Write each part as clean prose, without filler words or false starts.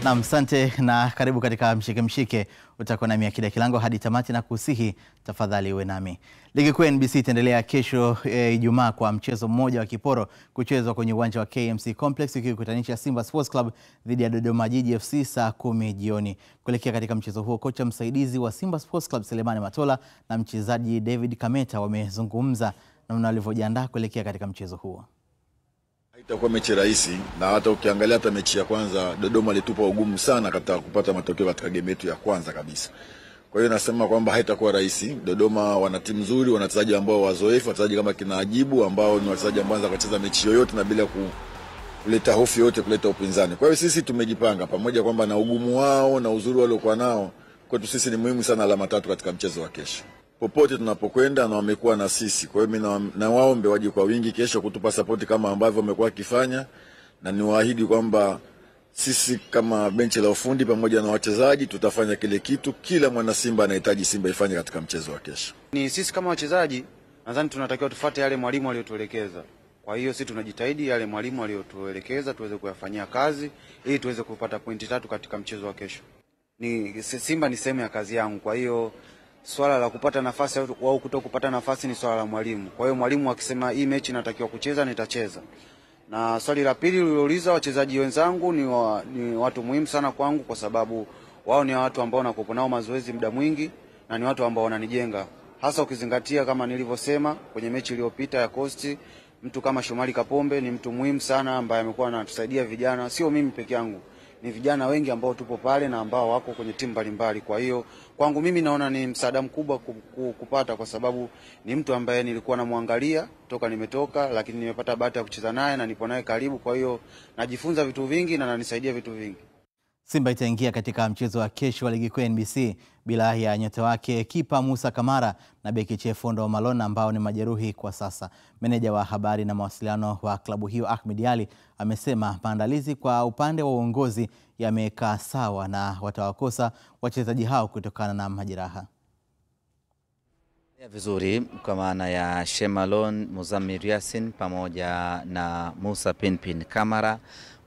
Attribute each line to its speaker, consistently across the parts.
Speaker 1: Na asante na karibu katika mshike mshike. Utakuwa nami Akida Kilango hadi tamati na kusihi tafadhali uwe nami. Ligi kuu NBC itaendelea kesho Ijumaa kwa mchezo mmoja wa kiporo kuchezwa kwenye uwanja wa KMC Complex ukikutanisha Simba Sports Club dhidi ya Dodoma Jiji FC saa 10 jioni. Kuelekea katika mchezo huo, kocha msaidizi wa Simba Sports Club Selemani Matola na mchezaji David Kameta wamezungumza namna walivyojiandaa kuelekea katika mchezo huo.
Speaker 2: Haitakuwa mechi rahisi, na hata ukiangalia hata mechi ya kwanza Dodoma alitupa ugumu sana katika kupata matokeo katika game yetu ya kwanza kabisa. Kwa hiyo nasema kwamba haitakuwa rahisi. Dodoma wana timu nzuri, wana wachezaji ambao wazoefu, wachezaji kama kina Ajibu ambao ni wachezaji ambao wanaweza kucheza mechi yoyote na bila kuleta hofu yote, kuleta upinzani. Kwa hiyo sisi tumejipanga pamoja kwamba na ugumu wao na uzuri waliokuwa nao, kwetu sisi ni muhimu sana alama 3 katika mchezo wa kesho. Popote tunapokwenda na wamekuwa na sisi. Kwa hiyo mimi na waombe waje kwa wingi kesho kutupa support kama ambavyo wamekuwa wakifanya, na niwaahidi kwamba sisi kama benchi la ufundi pamoja na wachezaji tutafanya kile kitu kila mwana Simba anahitaji Simba ifanye katika mchezo wa kesho.
Speaker 3: Ni sisi kama wachezaji nadhani tunatakiwa tufuate yale mwalimu aliyotuelekeza. Kwa hiyo sisi tunajitahidi yale mwalimu aliyotuelekeza tuweze kuyafanyia kazi ili tuweze kupata pointi 3 katika mchezo wa kesho. Simba ni sehemu ya kazi yangu. Kwa hiyo swala la kupata nafasi au kutokupata nafasi ni swala la mwalimu. Kwa hiyo mwalimu akisema hii mechi natakiwa kucheza, nitacheza. Na swali la pili ulilouliza, wachezaji wenzangu ni watu muhimu sana kwangu kwa sababu wao ni watu ambao nakupo nao mazoezi muda mwingi na ni watu ambao wananijenga. Hasa ukizingatia kama nilivyosema kwenye mechi iliyopita ya Coast, mtu kama Shomari Kapombe ni mtu muhimu sana ambaye amekuwa anatusaidia vijana, sio mimi peke yangu. Ni vijana wengi ambao tupo pale na ambao wako kwenye timu mbalimbali. Kwa hiyo kwangu mimi naona ni msaada mkubwa kupata, kwa sababu ni mtu ambaye nilikuwa namwangalia toka nimetoka, lakini nimepata bahati ya kucheza naye na nipo naye karibu. Kwa hiyo najifunza vitu vingi na ananisaidia vitu vingi.
Speaker 1: Simba itaingia katika mchezo wa kesho wa ligi kuu NBC bila ya nyota wake kipa Musa Kamara na beki Chefondo Malona ambao ni majeruhi kwa sasa. Meneja wa habari na mawasiliano wa klabu hiyo Ahmed Ali amesema maandalizi kwa upande wa uongozi yamekaa sawa na watawakosa wachezaji hao kutokana na majeraha.
Speaker 4: Vizuri kwa maana ya Shemalon, Muzamir Yasin pamoja na Musa Pinpin Kamara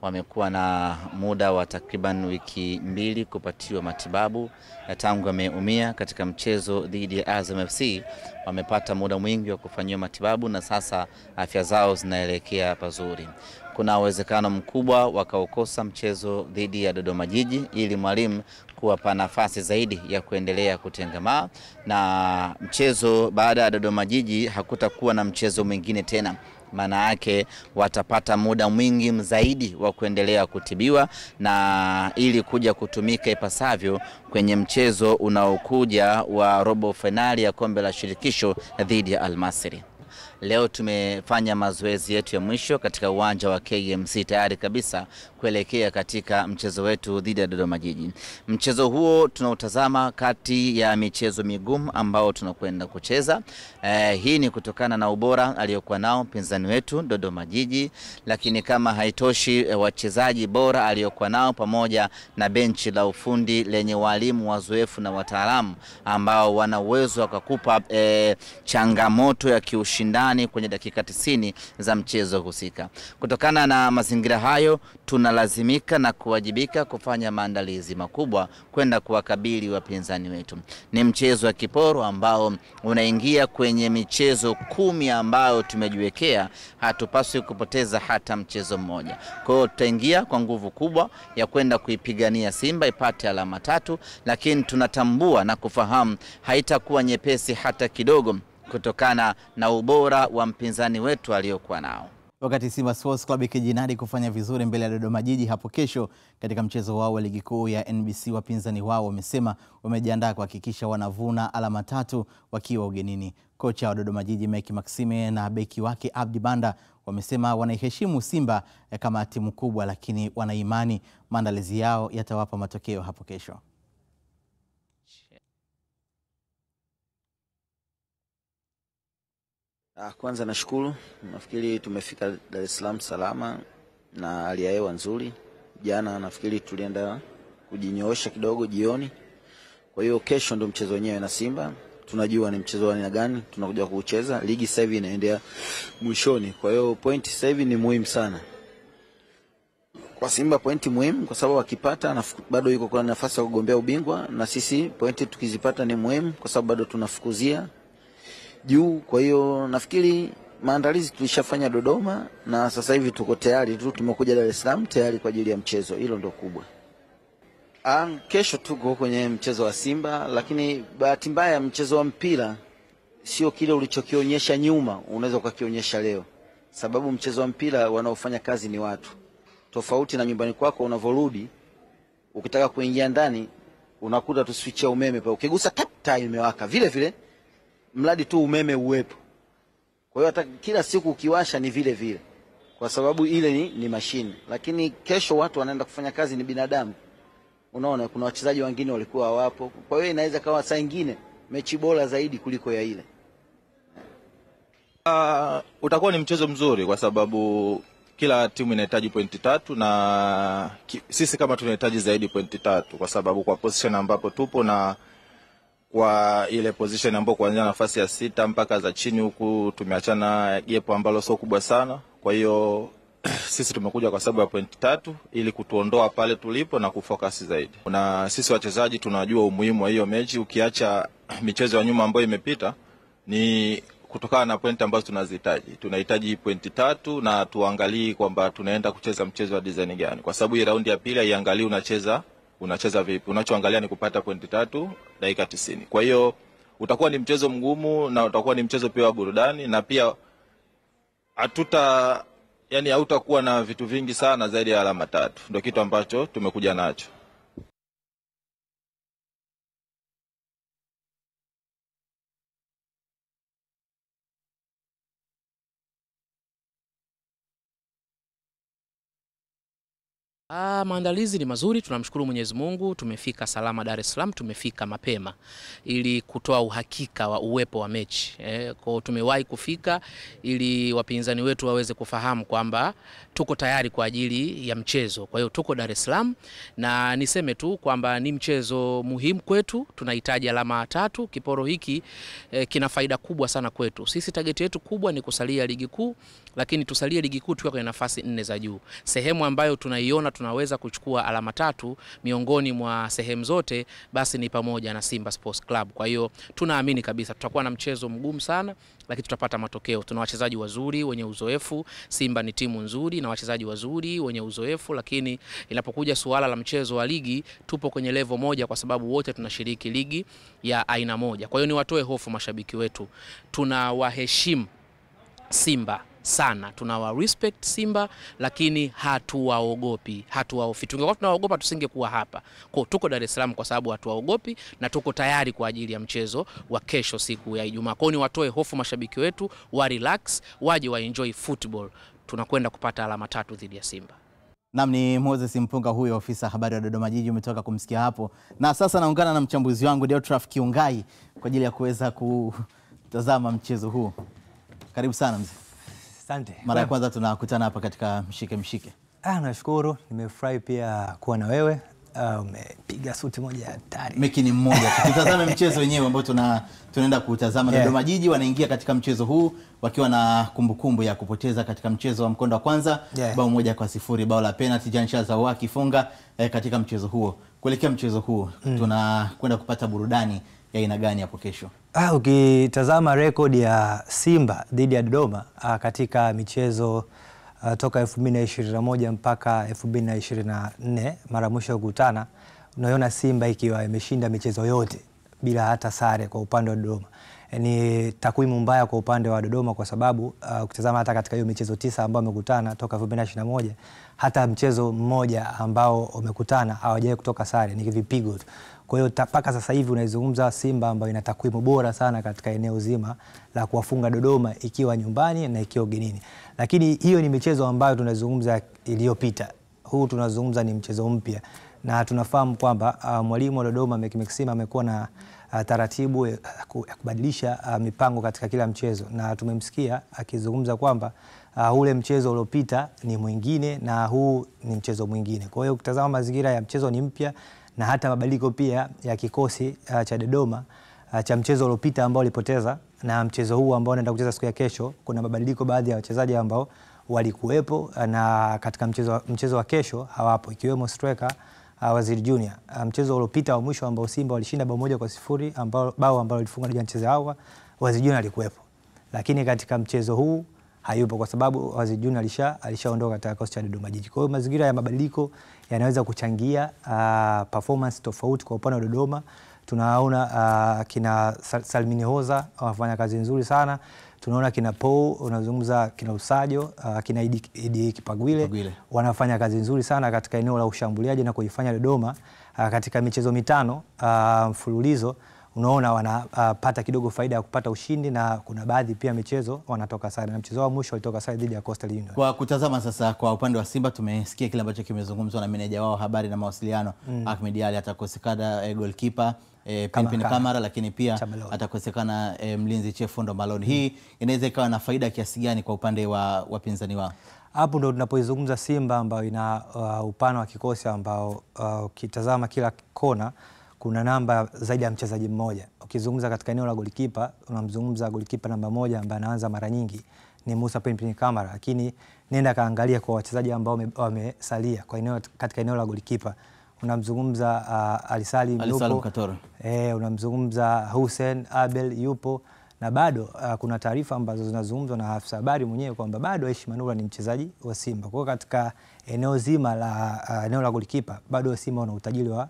Speaker 4: wamekuwa na muda wa takriban wiki 2 kupatiwa matibabu tangu wameumia katika mchezo dhidi ya Azam FC. Wamepata muda mwingi wa kufanyiwa matibabu na sasa afya zao zinaelekea pazuri. Kuna uwezekano mkubwa wakaokosa mchezo dhidi ya Dodoma Jiji ili mwalimu kuwapa nafasi zaidi ya kuendelea kutengemaa, na mchezo baada ya Dodoma Jiji hakutakuwa na mchezo mwingine tena. Maana yake watapata muda mwingi zaidi wa kuendelea kutibiwa na ili kuja kutumika ipasavyo kwenye mchezo unaokuja wa robo finali ya kombe la shirikisho dhidi ya Al Masry. Leo tumefanya mazoezi yetu ya mwisho katika uwanja wa KMC tayari kabisa kuelekea katika mchezo wetu dhidi ya Dodoma Jiji. Mchezo huo tunautazama kati ya michezo migumu ambao tunakwenda kucheza. Hii ni kutokana na ubora aliyokuwa nao mpinzani wetu Dodoma Jiji, lakini kama haitoshi wachezaji bora aliyokuwa nao pamoja na benchi la ufundi lenye walimu wazoefu na wataalamu ambao wana uwezo wakakupa changamoto ya kiushindani kwenye dakika 90 za mchezo husika. Kutokana na mazingira hayo tunalazimika na kuwajibika kufanya maandalizi makubwa kwenda kuwakabili wapinzani wetu. Ni mchezo wa kiporo ambao unaingia kwenye michezo 10 ambayo tumejiwekea, hatupaswi kupoteza hata mchezo mmoja. Kwa hiyo tutaingia kwa nguvu kubwa ya kwenda kuipigania Simba ipate alama 3, lakini tunatambua na kufahamu haitakuwa nyepesi hata kidogo kutokana na ubora wa mpinzani wetu aliyokuwa nao.
Speaker 1: Wakati Simba Sports Club ikijinadi kufanya vizuri mbele ya Dodoma Jiji hapo kesho katika mchezo wao wa ligi kuu ya NBC, wapinzani wao wamesema wamejiandaa kuhakikisha wanavuna alama 3 wakiwa ugenini. Kocha wa Dodoma Jiji Meki Maxime na beki wake Abdi Banda wamesema wanaiheshimu Simba kama timu kubwa, lakini wana imani maandalizi yao yatawapa matokeo hapo kesho.
Speaker 5: Kwanza nashukuru, nafikiri tumefika Dar es Salaam salama na hali ya hewa nzuri. Jana nafikiri tulienda kujinyoosha kidogo jioni. Kwa hiyo kesho ndo mchezo wenyewe na Simba. Tunajua ni mchezo wa aina gani tunakuja kucheza. Ligi sasa hivi inaendea mwishoni. Kwa hiyo point sasa hivi ni muhimu sana. Kwa Simba pointi muhimu kwa sababu akipata bado yuko kwa nafasi ya kugombea ubingwa, na sisi pointi tukizipata ni muhimu kwa sababu bado tunafukuzia juu. Kwa hiyo nafikiri maandalizi tulishafanya Dodoma na sasa hivi tuko tayari tu, tumekuja Dar es Salaam tayari kwa ajili ya mchezo. Hilo ndio kubwa. Kesho tuko kwenye mchezo wa Simba, lakini bahati mbaya mchezo wa mpira sio kile ulichokionyesha nyuma unaweza ukakionyesha leo, sababu mchezo wa mpira wanaofanya kazi ni watu. Tofauti na nyumbani kwako unavyorudi, ukitaka kuingia ndani unakuta tu switch ya umeme pale, ukigusa taa imewaka vile vile, mradi tu umeme uwepo. Kwa hiyo hata kila siku ukiwasha ni vile vile, kwa sababu ile ni mashine. Lakini kesho watu wanaenda kufanya kazi, ni binadamu. Unaona kuna wachezaji wengine walikuwa hawapo, kwa hiyo inaweza kawa saa nyingine mechi bora zaidi kuliko ya ile.
Speaker 6: Utakuwa ni mchezo mzuri kwa sababu kila timu inahitaji pointi 3 na sisi kama tunahitaji zaidi pointi 3 kwa sababu kwa position ambapo tupo na kwa ile position ambapo kuanzia nafasi ya 6 mpaka za chini huku tumeachana gap ambalo sio kubwa sana. Kwa hiyo sisi tumekuja kwa sababu ya pointi 3 ili kutuondoa pale tulipo na kufocus zaidi. Na sisi wachezaji tunajua umuhimu wa hiyo mechi. Ukiacha michezo ya nyuma ambayo imepita, ni kutokana na pointi ambazo tunazihitaji. Tunahitaji pointi 3 na tuangalie kwamba tunaenda kucheza mchezo wa design gani. Kwa sababu hii raundi ya pili haiangalii unacheza vipi. Unachoangalia ni kupata pointi 3 dakika 90. Kwa hiyo utakuwa ni mchezo mgumu na utakuwa ni mchezo pia wa burudani, na pia hautakuwa na vitu vingi sana zaidi ya alama 3. Ndio kitu ambacho tumekuja nacho.
Speaker 7: Maandalizi ni mazuri, tunamshukuru Mwenyezi Mungu, tumefika salama Dar es Salaam, tumefika mapema ili kutoa uhakika wa uwepo wa mechi. Kwa tumewahi kufika ili wapinzani wetu waweze kufahamu kwamba tuko tayari kwa ajili ya mchezo. Kwa hiyo tuko Dar es Salaam, na niseme tu kwamba ni mchezo muhimu kwetu, tunahitaji alama 3. Kiporo hiki kina faida kubwa sana kwetu. Sisi target yetu kubwa ni kusalia ligi kuu, lakini tusalie ligi kuu tukiwa kwenye nafasi 4 za juu. Sehemu ambayo tunaiona tunaweza kuchukua alama 3 miongoni mwa sehemu zote basi ni pamoja na Simba Sports Club. Kwa hiyo tunaamini kabisa tutakuwa na mchezo mgumu sana, lakini tutapata matokeo. Tuna wachezaji wazuri wenye uzoefu. Simba ni timu nzuri na wachezaji wazuri wenye uzoefu, lakini inapokuja suala la mchezo wa ligi tupo kwenye level moja kwa sababu wote tunashiriki ligi ya aina moja. Kwa hiyo ni watoe hofu mashabiki wetu. Tunawaheshimu Simba sana, tunawa respect Simba, lakini hatuwaogopi, hatuwaofi. Tungekuwa tunawaogopa tusingekuwa hapa. Kwa tuko Dar es Salaam kwa sababu hatuwaogopi na tuko tayari kwa ajili ya mchezo wa kesho siku ya Ijumaa. Kwa hiyo ni watoe hofu mashabiki wetu, wa relax, waje wa enjoy football. Tunakwenda kupata alama 3 dhidi ya Simba.
Speaker 1: Naam, ni Moses Mpunga huyo, ofisa habari wa Dodoma Jiji, umetoka kumsikia hapo. Na sasa naungana na mchambuzi wangu Deotraf Kiungai kwa ajili ya kuweza kutazama mchezo huu. Karibu sana mzee.
Speaker 8: Asante.
Speaker 1: Mara ya kwanza tunakutana hapa katika mshike.
Speaker 8: Nashukuru, nimefurahi pia kuwa na wewe. Umepiga suti moja hatari.
Speaker 1: Meki ni mmoja. Tutazame mchezo wenyewe ambao tunaenda kutazama. Dodoma Jiji wanaingia katika mchezo huu wakiwa na kumbukumbu ya kupoteza katika mchezo wa mkondo wa kwanza, bao 1-0, bao la penalty Jansha Zawa kifunga katika mchezo huo. Kuelekea mchezo huu tunakwenda kupata burudani ya aina gani hapo kesho?
Speaker 8: Ukitazama rekodi ya Simba dhidi ya Dodoma katika michezo toka 2021 mpaka 2024 mara mwisho kukutana, unaona Simba ikiwa imeshinda michezo yote bila hata sare kwa upande wa Dodoma. Ni takwimu mbaya kwa upande wa Dodoma kwa sababu ukitazama hata katika hiyo michezo 9 ambayo wamekutana toka 2021, hata mchezo mmoja ambao wamekutana hawajawahi kutoka sare, ni vipigo tu. Kwa hiyo mpaka sasa hivi unaizungumza Simba ambayo ina takwimu bora sana katika eneo zima la kuwafunga Dodoma ikiwa nyumbani na ikiwa ugenini. Lakini hiyo ni michezo ambayo tunazungumza iliyopita. Huu tunazungumza ni mchezo mpya. Na tunafahamu kwamba mwalimu wa Dodoma Mecky Maxime amekuwa na taratibu ya kubadilisha mipango katika kila mchezo, na tumemsikia akizungumza kwamba ule mchezo uliopita ni mwingine na huu ni mchezo mwingine. Kwa hiyo ukitazama mazingira ya mchezo ni mpya, na hata mabadiliko pia ya kikosi cha Dodoma cha mchezo uliopita ambao walipoteza na mchezo huu ambao wanaenda kucheza siku ya kesho, kuna mabadiliko baadhi ya wachezaji ambao walikuwepo na katika mchezo wa kesho hawapo, ikiwemo striker Waziri Junior. Mchezo uliopita wa mwisho ambao Simba walishinda 1-0 bao ambalo lilifungwa na Jancheze Hawa, Waziri Junior alikuwepo. Lakini katika mchezo huu hayupo kwa sababu Waziri Junior alishaondoka katika kikosi cha Dodoma Jiji. Kwa hiyo mazingira ya mabadiliko yanaweza kuchangia performance tofauti kwa upande wa Dodoma. Tunaona kina Salmini Hoza wanafanya kazi nzuri sana. Tunaona kina Paul, unazungumza kina Usajo, kina Idi Kipagwile wanafanya kazi nzuri sana katika eneo la ushambuliaji na kuifanya Dodoma katika michezo mitano mfululizo unaona wanapata kidogo faida ya kupata ushindi, na kuna baadhi pia michezo wanatoka sare, na mchezo wa mwisho walitoka sare dhidi ya Coastal Union.
Speaker 1: Kwa kutazama sasa kwa upande wa Simba, tumesikia kile ambacho kimezungumzwa na meneja wao habari na mawasiliano Ahmed Ali. Atakosekana goalkeeper Pinpin Kamara, lakini pia atakosekana mlinzi Chefundo Malone. Hii inaweza ikawa na faida kiasi gani kwa upande wa wapinzani wao?
Speaker 8: Hapo ndo tunapoizungumza Simba ambayo ina upana wa kikosi ambao ukitazama kila kona kuna namba zaidi ya mchezaji mmoja. Ukizungumza katika eneo la golikipa, unamzungumza golikipa namba 1 ambaye anaanza mara nyingi ni Musa Pinpin Kamara, lakini nenda kaangalia kwa wachezaji ambao wamesalia kwa eneo, katika eneo la golikipa unamzungumza Ali Salim yupo, unamzungumza Hussein Abel yupo, na bado kuna taarifa ambazo zinazungumzwa na afisa habari mwenyewe kwamba bado Aishi Manula ni mchezaji wa Simba. Kwa katika eneo zima la eneo la golikipa bado Simba wana utajiri wa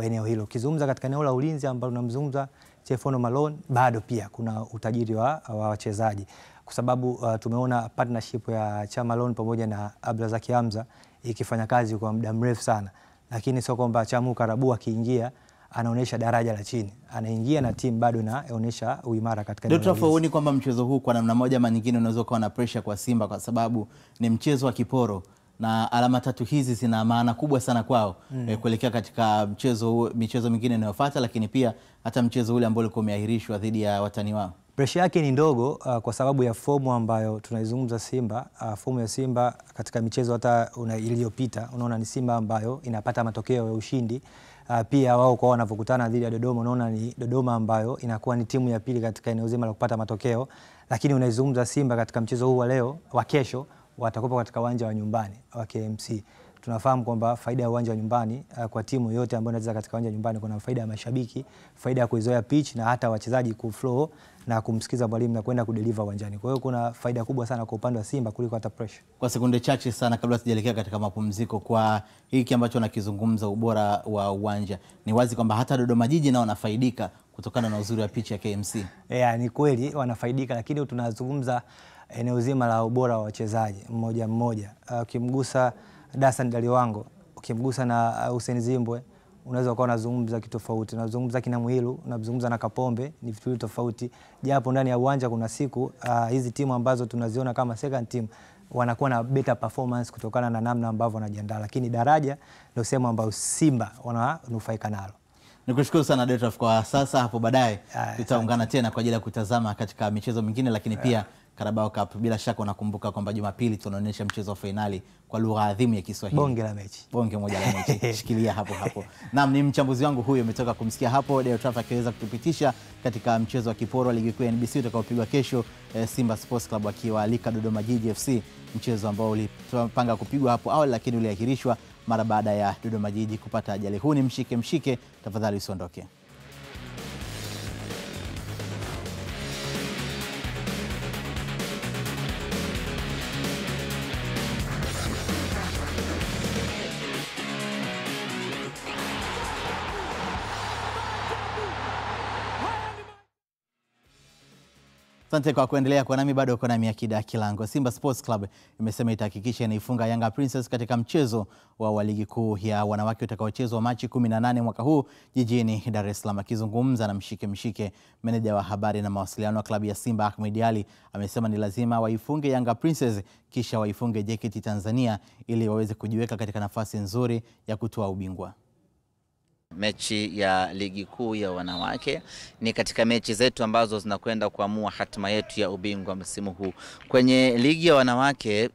Speaker 8: eneo hilo. Kizungumza katika eneo la ulinzi ambalo tunamzungumza Chefono Malone, bado pia kuna utajiri wa wachezaji, kwa sababu tumeona partnership ya Chamalone pamoja na Abdulrazak Hamza ikifanya kazi kwa muda mrefu sana, lakini sio kwamba Chamu Karabu akiingia anaonesha daraja la chini, anaingia na timu bado inaonesha uimara katika eneo.
Speaker 1: Ndio tufahamu kwamba mchezo huu kwa namna moja ama nyingine unaweza kuwa na pressure kwa Simba, kwa sababu ni mchezo wa kiporo na alama 3 hizi zina maana kubwa sana kwao kuelekea katika michezo mingine inayofuata, lakini pia hata mchezo ule ambao ulikuwa umeahirishwa dhidi ya watani wao.
Speaker 8: Pressure yake ni ndogo kwa sababu ya fomu ambayo tunaizungumza Simba. Fomu ya Simba katika michezo hata iliyopita unaona ni Simba ambayo inapata matokeo ya ushindi. Pia wao kwa wanavokutana dhidi ya Dodoma unaona ni Dodoma ambayo inakuwa ni timu ya pili katika eneo zima la kupata matokeo, lakini unaizungumza Simba katika mchezo huu wa leo wa kesho watakopa katika uwanja wa nyumbani wa KMC. Tunafahamu kwamba faida ya uwanja wa nyumbani kwa timu yote ambayo inacheza katika uwanja wa nyumbani, kuna faida ya mashabiki, faida ya kuizoea pitch na hata wachezaji kuflow na kumsikiza mwalimu na kwenda kudeliver uwanjani. Kwa hiyo kuna faida kubwa sana kwa upande wa Simba kuliko hata pressure. Kwa
Speaker 1: sekunde chache sana kabla sijaelekea katika mapumziko, kwa hiki ambacho nakizungumza ubora wa uwanja, ni wazi kwamba hata Dodoma Jiji nao wanafaidika kutokana na uzuri wa pitch ya KMC. Ni kweli wanafaidika, lakini tunazungumza eneo zima la ubora wa wachezaji mmoja mmoja. Ukimgusa Dasan Daliwango, ukimgusa na Hussein Zimbwe, unaweza kuwa unazungumza kitu tofauti. Unazungumza kina Muhilu, unazungumza na Kapombe, ni vitu tofauti. Japo ndani ya uwanja kuna siku hizi timu ambazo tunaziona kama second team wanakuwa na better performance kutokana na namna ambavyo wanajiandaa, lakini daraja ndio sehemu ambayo Simba wananufaika nalo. Nikushukuru sana Detraf kwa sasa. Hapo baadaye tutaungana tena kwa ajili ya kutazama katika michezo mingine, lakini pia Carabao Cup. Bila shaka unakumbuka kwamba Jumapili tunaonyesha mchezo wa finali kwa lugha adhimu ya Kiswahili. Bonge la mechi. Bonge moja la mechi. Shikilia hapo hapo. Naam, ni mchambuzi wangu huyo, umetoka kumsikia hapo Detraf akiweza kutupitisha katika mchezo wa kiporo ligi kuu ya NBC utakaopigwa kesho, Simba Sports Club akiwaalika Dodoma Jiji FC, mchezo ambao ulipanga kupigwa hapo awali lakini uliahirishwa mara baada ya Dodoma Jiji kupata ajali. Huu ni mshike mshike, tafadhali usiondoke. Asante kwa kuendelea kwa nami, bado uko nami Akida Kilango. Simba Sports Club imesema itahakikisha inaifunga Yanga Princess katika mchezo wa ligi kuu ya wanawake utakaochezwa Machi 18 mwaka huu jijini Dar es Salaam. Akizungumza na mshike mshike, meneja wa habari na mawasiliano wa klabu ya Simba Ahmed Ali amesema ni lazima waifunge Yanga Princess kisha waifunge JKT Tanzania ili waweze kujiweka katika nafasi nzuri ya kutoa ubingwa.
Speaker 4: Mechi ya ligi kuu ya wanawake ni katika mechi zetu ambazo zinakwenda kuamua hatima yetu ya ubingwa msimu huu. Kwenye ligi ya wanawake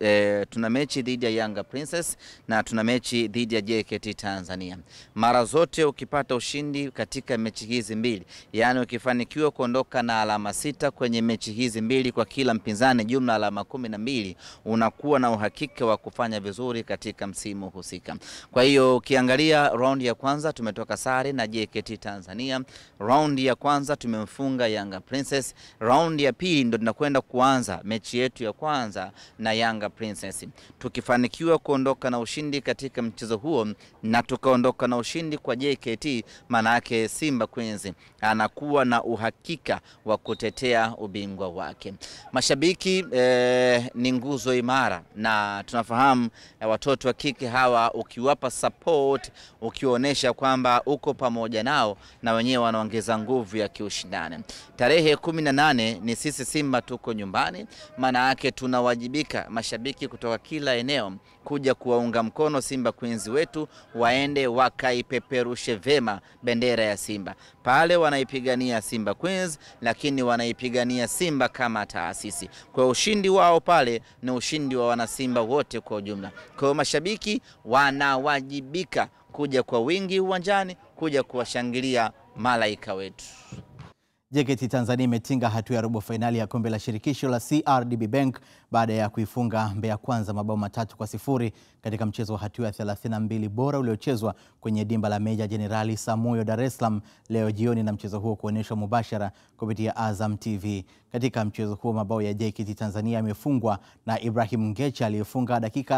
Speaker 4: tuna mechi dhidi ya Yanga Princess na tuna mechi dhidi ya JKT Tanzania. Mara zote ukipata ushindi katika mechi hizi mbili, yani ukifanikiwa kuondoka na alama 6 kwenye mechi hizi mbili kwa kila mpinzani, jumla alama 12, unakuwa na uhakika wa kufanya vizuri katika msimu husika. Kwa hiyo ukiangalia round ya kwanza tumetoka sare na JKT Tanzania, round ya kwanza tumemfunga Yanga Princess, round ya pili ndo tunakwenda kuanza mechi yetu ya kwanza na Yanga Princess. Tukifanikiwa kuondoka na ushindi katika mchezo huo na tukaondoka na ushindi kwa JKT, maana yake Simba Queens anakuwa na uhakika wa kutetea ubingwa wake. Mashabiki ni nguzo imara, na tunafahamu watoto wa kike hawa ukiwapa support, ukionyesha kwamba uko pamoja nao, na wenyewe wanaongeza nguvu ya kiushindani. Tarehe 18 ni sisi Simba tuko nyumbani, maana yake tunawajibika mashabiki kutoka kila eneo kuja kuwaunga mkono Simba Queens wetu, waende wakaipeperushe vema bendera ya Simba. Pale wanaipigania Simba Queens, lakini wanaipigania Simba kama taasisi. Kwa ushindi wao pale ni ushindi wa wana Simba wote kwa ujumla. Kwa mashabiki wanawajibika kuja kwa wingi uwanjani, kuja kuwashangilia malaika wetu.
Speaker 1: JKT Tanzania imetinga hatua ya robo finali ya kombe la shirikisho la CRDB Bank baada ya kuifunga Mbeya Kwanza mabao 3-0 katika mchezo wa hatua ya 32 bora uliochezwa kwenye dimba la Meja Jenerali Samuyo, Dar es Salaam leo jioni, na mchezo huo kuonyeshwa mubashara kupitia Azam TV. Katika mchezo huo mabao ya JKT Tanzania yamefungwa na Ibrahim Ngecha aliyejifunga dakika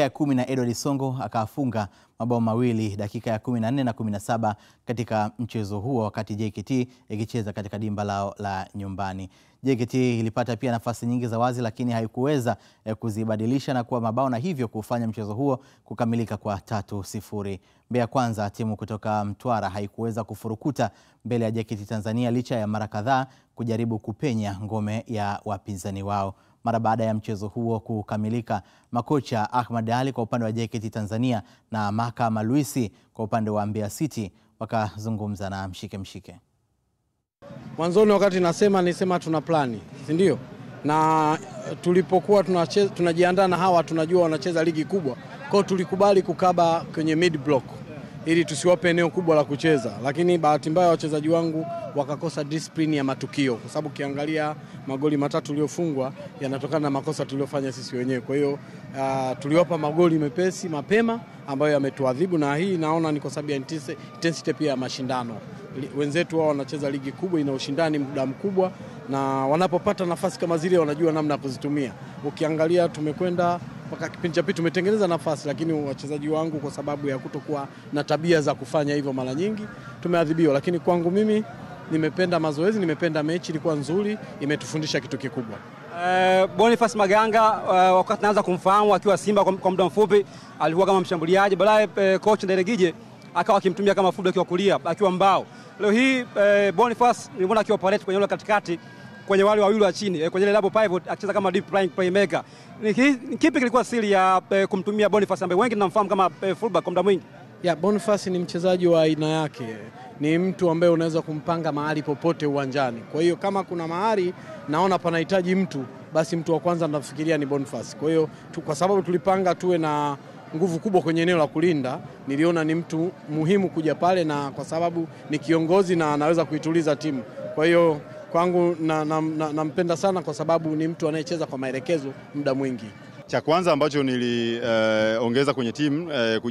Speaker 1: ya 10 na Edward Songo akafunga mabao mawili dakika ya 14 na 17 katika mchezo huo, wakati JKT ikicheza katika dimba lao la nyumbani. JKT ilipata pia nafasi nyingi za wazi, lakini haikuweza kuzibadilisha na kuwa mabao, na hivyo kufanya mchezo huo kukamilika kwa 3-0. Mbeya Kwanza, timu kutoka Mtwara, haikuweza kufurukuta mbele ya JKT Tanzania licha ya mara kadhaa kujaribu kupenya ngome ya wapinzani wao. Mara baada ya mchezo huo kukamilika, makocha Ahmad Ali kwa upande wa JKT Tanzania na Maka Maluisi kwa upande wa Mbeya City wakazungumza na Mshike.
Speaker 9: Mwanzoni wakati nisema tuna plani, si ndio? Na tulipokuwa tunajiandaa na hawa tunajua wanacheza ligi kubwa. Kwa tulikubali kukaba kwenye mid block ili tusiwape eneo kubwa la kucheza, lakini bahati mbaya wachezaji wangu wakakosa discipline ya matukio, kwa sababu kiangalia magoli 3 tuliyofungwa yanatokana na makosa tuliyofanya sisi wenyewe. Kwa hiyo tuliwapa magoli mepesi mapema ambayo yametuadhibu, na hii naona ni kwa sababu ya intensity pia ya mashindano. Wenzetu wao wanacheza ligi kubwa, ina ushindani muda mkubwa, na wanapopata nafasi kama zile wanajua namna ya kuzitumia. Ukiangalia tumekwenda mpaka kipindi cha pili tumetengeneza nafasi, lakini wachezaji wangu kwa sababu ya kutokuwa na tabia za kufanya hivyo mara nyingi tumeadhibiwa. Lakini kwangu mimi nimependa mazoezi, nimependa mechi, ilikuwa nzuri, imetufundisha kitu kikubwa.
Speaker 10: Boniface Maganga wakati naanza kumfahamu akiwa Simba kwa muda mfupi alikuwa kama mshambuliaji, baadaye coach Nderegije akawa akimtumia kama fullback wa kulia akiwa mbao. Leo hii Boniface nilimwona akiwa operate kwenye ile katikati kwenye wale wawili wa chini kwenye ile double pivot akicheza kama deep lying playmaker. Ni kipi kilikuwa siri ya kumtumia Boniface ambaye wengi tunamfahamu kama fullback kwa muda mwingi?
Speaker 9: Boniface ni mchezaji wa aina yake. Ni mtu ambaye unaweza kumpanga mahali popote uwanjani. Kwa hiyo kama kuna mahali naona panahitaji mtu, basi mtu wa kwanza nafikiria ni Boniface. Kwa hiyo kwa sababu tulipanga tuwe na nguvu kubwa kwenye eneo la kulinda, niliona ni mtu muhimu kuja pale, na kwa sababu ni kiongozi na anaweza kuituliza timu. Kwa hiyo kwangu nampenda sana kwa sababu ni mtu anayecheza kwa maelekezo muda mwingi.
Speaker 11: Cha kwanza ambacho niliongeza kwenye timu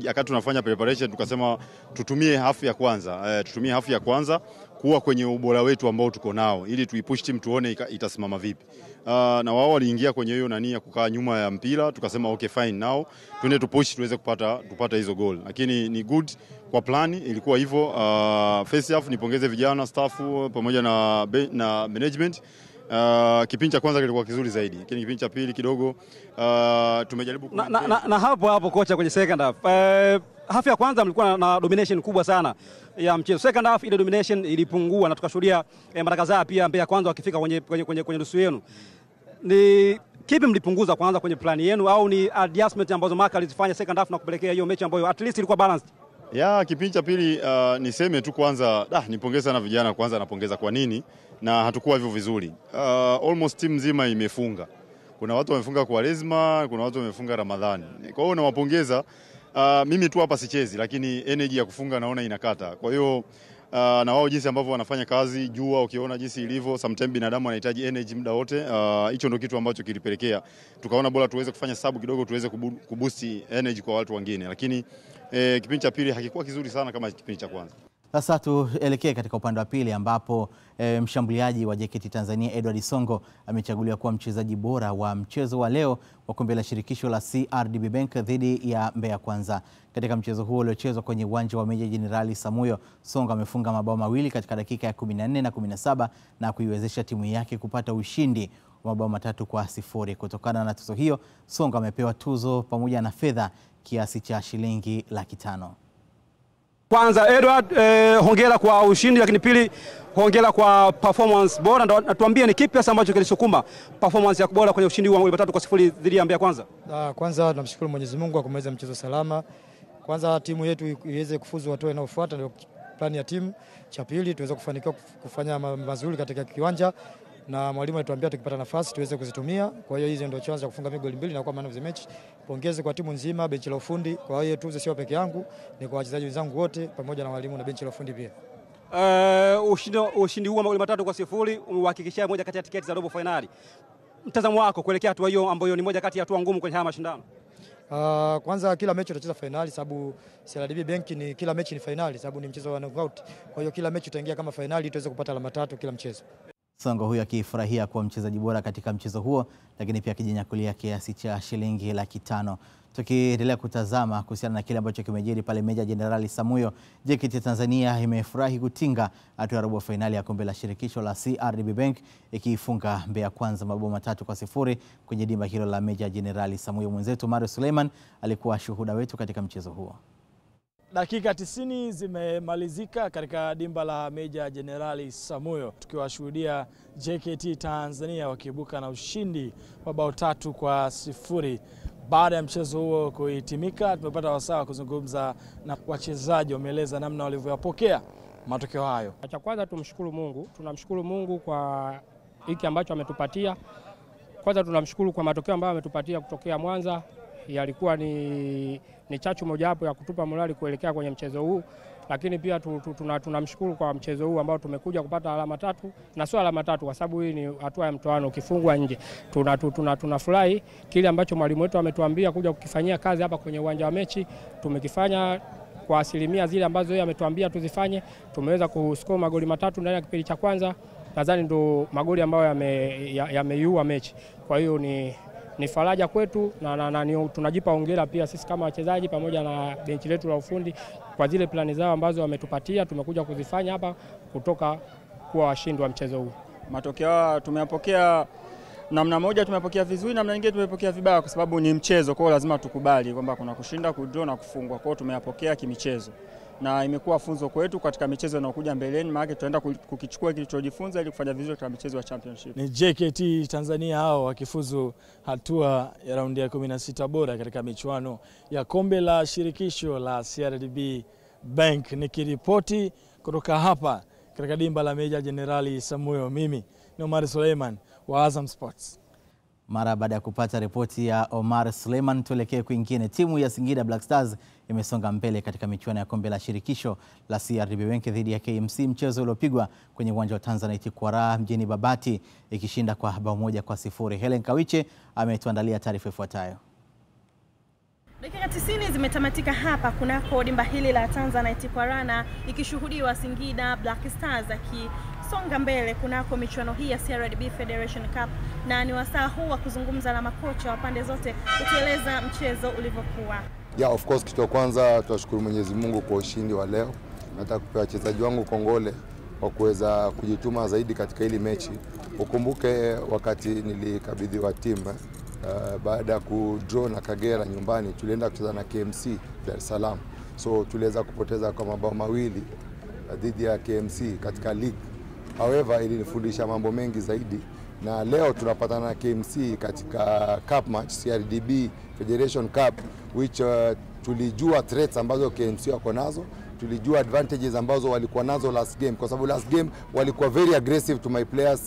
Speaker 11: wakati tunafanya preparation, tukasema tutumie hafu ya kwanza kuwa kwenye ubora wetu ambao tuko nao, ili tuipush timu tuone itasimama vipi. Na wao waliingia kwenye hiyo nania kukaa nyuma ya mpira, tukasema okay fine, now twende tupush tuweze kupata hizo goal. Lakini ni good kwa plani, ilikuwa hivyo. First half nipongeze vijana, staff pamoja na management. Kipindi cha kwanza kilikuwa kizuri zaidi, lakini kipindi cha pili kidogo tumejaribu
Speaker 10: na hapo kocha kwenye second half. Half ya kwanza mlikuwa na domination kubwa sana ya mchezo. Second half ile domination ilipungua na tukashuhudia mara kadhaa pia Mbeya Kwanza wakifika kwenye nusu yenu. Ni kipi mlipunguza kwanza kwenye plani yenu, au ni adjustment ambazo Maka alizifanya second half na kupelekea hiyo mechi ambayo at least ilikuwa balanced?
Speaker 11: Ya kipindi cha pili niseme tu kwanza nipongeze sana vijana kwanza, napongeza kwa nini na hatukuwa hivyo vizuri. Almost team nzima imefunga. Kuna watu wamefunga kwa Kwaresma, kuna watu wamefunga Ramadhani. Kwa hiyo nawapongeza. Mimi tu hapa sichezi, lakini energy ya kufunga naona inakata. Kwa hiyo na wao jinsi ambavyo wanafanya kazi, jua ukiona jinsi ilivyo, sometimes binadamu anahitaji energy muda wote. Hicho ndio kitu ambacho kilipelekea tukaona bora tuweze kufanya sabu kidogo, tuweze kuboost energy kwa watu wengine, lakini kipindi cha pili hakikuwa kizuri sana kama kipindi cha kwanza.
Speaker 1: Sasa tuelekee katika upande wa pili ambapo mshambuliaji wa JKT Tanzania Edward Songo amechaguliwa kuwa mchezaji bora wa mchezo wa leo wa kombe la shirikisho la CRDB Bank dhidi ya Mbeya Kwanza. Katika mchezo huo uliochezwa kwenye uwanja wa Meja Jenerali Samuyo, Songo amefunga mabao mawili katika dakika ya 14 na 17 na kuiwezesha timu yake kupata ushindi wa mabao 3-0. Kutokana na tuzo hiyo, Songo amepewa tuzo pamoja na fedha kiasi cha shilingi 500,000.
Speaker 10: Kwanza Edward, hongera kwa ushindi, lakini pili hongera kwa performance bora. Na tuambie ni kipi hasa ambacho kilisukuma performance ya bora kwenye ushindi wa 3-0 dhidi ya Mbeya Kwanza?
Speaker 12: Kwanza tunamshukuru Mwenyezi Mungu kwa kumaliza mchezo salama. Kwanza timu yetu iweze kufuzu hatua inayofuata, ndio plani ya timu. Cha pili tuweze kufanikiwa kufanya mazuri katika kiwanja, na mwalimu alituambia tukipata nafasi tuweze kuzitumia. Kwa hiyo hizo ndio chanzo cha kufunga goli 2 na kuwa man of the match. Pongeze kwa timu nzima, benchi la ufundi. Kwa hiyo tuzo sio peke yangu, ni kwa wachezaji wenzangu wote pamoja na walimu na benchi la ufundi pia.
Speaker 10: Ushindi huu wa magoli 3-0 umehakikishia moja kati ya tiketi za robo finali. Mtazamo wako kuelekea hatua hiyo ambayo ni moja kati ya hatua ngumu kwenye haya mashindano?
Speaker 12: Kwanza kila mechi tutacheza finali, sababu CRDB Bank ni kila mechi ni finali, sababu ni mchezo wa knockout. Kwa hiyo kila mechi tutaingia kama finali tuweze kupata alama 3 kila mchezo.
Speaker 1: Songo huyo akifurahia kuwa mchezaji bora katika mchezo huo, lakini pia akijinyakulia kiasi cha shilingi 500,000. Tukiendelea kutazama kuhusiana na kile ambacho kimejiri pale Meja Jenerali Samuyo, JKT Tanzania imefurahi kutinga hatua ya robo finali ya kombe la shirikisho la CRDB Bank ikiifunga Mbeya Kwanza mabao 3-0 kwenye dimba hilo la Meja Jenerali Samuyo. Mwenzetu Mario Suleiman alikuwa shuhuda wetu katika mchezo huo.
Speaker 13: Dakika 90 zimemalizika katika dimba la Meja Jenerali Samuyo, tukiwashuhudia JKT Tanzania wakiibuka na ushindi wa bao 3-0. Baada ya mchezo huo kuhitimika, tumepata wasaa kuzungumza na wachezaji, wameeleza namna walivyopokea matokeo hayo.
Speaker 14: Cha kwanza tumshukuru Mungu, tunamshukuru Mungu kwa hiki ambacho ametupatia. Kwanza tunamshukuru kwa matokeo ambayo ametupatia kutokea Mwanza, yalikuwa ni chachu mojawapo ya kutupa morali kuelekea kwenye mchezo huu, lakini pia tunamshukuru kwa mchezo huu ambao tumekuja kupata alama 3, na sio alama 3 kwa sababu hii ni hatua ya mtoano, ukifungwa nje. Tunafurahi kile ambacho mwalimu wetu ametuambia kuja kukifanyia kazi hapa kwenye uwanja wa mechi, tumekifanya kwa asilimia zile ambazo yeye ametuambia tuzifanye. Tumeweza kuscore magoli 3 ndani ya kipindi cha kwanza, nadhani ndo magoli ambayo yameiua mechi. Kwa hiyo ni faraja kwetu na tunajipa hongera pia sisi kama wachezaji pamoja na benchi letu la ufundi kwa zile plani zao ambazo wametupatia, tumekuja kuzifanya hapa kutoka kuwa washindi wa mchezo huu.
Speaker 15: Matokeo tumeyapokea namna moja, tumepokea vizuri, namna nyingine tumepokea vibaya kwa sababu ni mchezo, kwa hiyo lazima tukubali kwamba kuna kushinda, kudraw na kufungwa. Kwa hiyo tumeyapokea kimichezo na imekuwa funzo kwetu katika michezo inayokuja mbeleni, maana tutaenda kukichukua kilichojifunza ili kufanya vizuri katika michezo ya championship.
Speaker 13: Ni JKT Tanzania hao wakifuzu hatua ya raundi ya 16 bora katika michuano ya kombe la shirikisho la CRDB Bank. Nikiripoti kutoka hapa katika dimba la Meja Jenerali Samuyo, mimi ni Omar Suleiman wa Azam Sports.
Speaker 1: Mara baada ya kupata ripoti ya Omar Suleiman, tuelekee kwingine. Timu ya Singida Black Stars imesonga mbele katika michuano ya kombe la shirikisho la CRDB Bank dhidi ya KMC, mchezo uliopigwa kwenye uwanja wa Tanzanite kwa raha mjini Babati, ikishinda kwa bao 1-0. Helen Kawiche ametuandalia taarifa ifuatayo.
Speaker 16: Dakika 90 zimetamatika hapa kunako dimba hili la Tanzanite kwa raha, ikishuhudiwa Singida Black Stars akisonga mbele kunako michuano hii ya CRDB Federation Cup, na ni wasaa huu wa kuzungumza na makocha wa pande zote kutueleza mchezo ulivyokuwa.
Speaker 17: Yeah, of course, kitu kwanza tunashukuru Mwenyezi Mungu kwa ushindi wa leo. Nataka kupea wachezaji wangu kongole kwa kuweza kujituma zaidi katika hili mechi. Ukumbuke wakati nilikabidhiwa timu baada ya kudraw na Kagera nyumbani, tulienda kucheza na KMC Dar es Salaam. So tuliweza kupoteza kwa mabao 2 dhidi ya KMC katika league. However, ilinifundisha mambo mengi zaidi, na leo tunapatana na KMC katika cup match, CRDB Federation Cup, which tulijua threats ambazo KMC wako nazo, tulijua advantages ambazo walikuwa nazo last game, kwa sababu last game walikuwa very aggressive to my players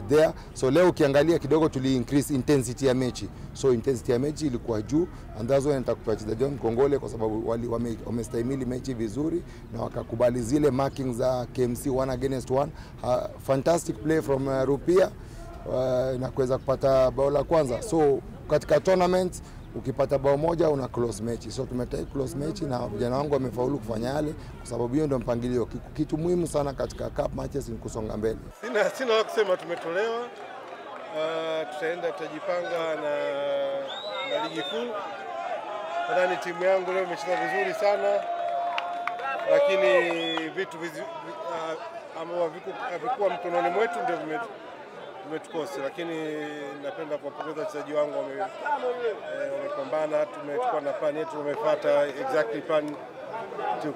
Speaker 17: there. So leo ukiangalia kidogo tuli increase intensity ya mechi, so intensity ya mechi ilikuwa juu, and that's why nitakupa wachezaji wangu kongole kwa sababu wamestahimili mechi vizuri na wakakubali zile markings za KMC 1 against 1. Fantastic play from Rupia na kuweza kupata bao la kwanza. So katika tournament ukipata bao moja una close match. So tumetake close match na vijana wangu wamefaulu kufanya yale, kwa sababu hiyo ndio mpangilio. Kitu muhimu sana katika cup matches ni kusonga mbele.
Speaker 18: Sina la kusema, tumetolewa. Tutajipanga na ligi kuu. Nadhani timu yangu leo imecheza vizuri sana, lakini vitu ambavyo havikuwa mkononi mwetu ndio vimetukosa, lakini napenda kuwapongeza wachezaji wangu, wamepambana. Tumechukua na plan yetu, wamefuata exactly plan to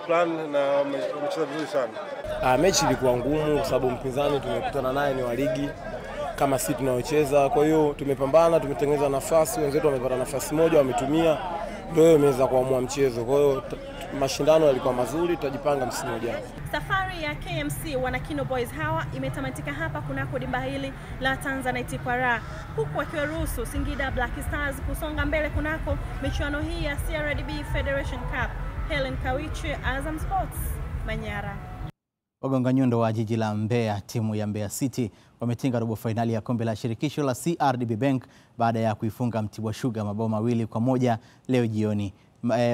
Speaker 18: plan na wamecheza vizuri sana.
Speaker 19: Mechi ilikuwa ngumu kwa sababu mpinzani tumekutana naye ni wa ligi kama sisi tunaocheza, kwa hiyo tumepambana, tumetengeneza nafasi, wenzetu wamepata nafasi moja wametumia, ndio imeweza kuamua mchezo. Kwa hiyo mashindano yalikuwa mazuri, tutajipanga msimu ujao.
Speaker 16: Safari ya KMC Wanakino Boys hawa imetamatika hapa kunako dimba hili la Tanzanite kwa raha, huku wakiwaruhusu Singida Black Stars kusonga mbele kunako michuano hii ya CRDB Federation Cup. Helen Kawiche, Azam Sports, Manyara.
Speaker 1: Wagonga nyundo wa jiji la Mbeya, timu ya Mbeya City wametinga robo finali ya kombe la shirikisho la CRDB Bank baada ya kuifunga Mtibwa Sugar mabao 2-1 leo jioni.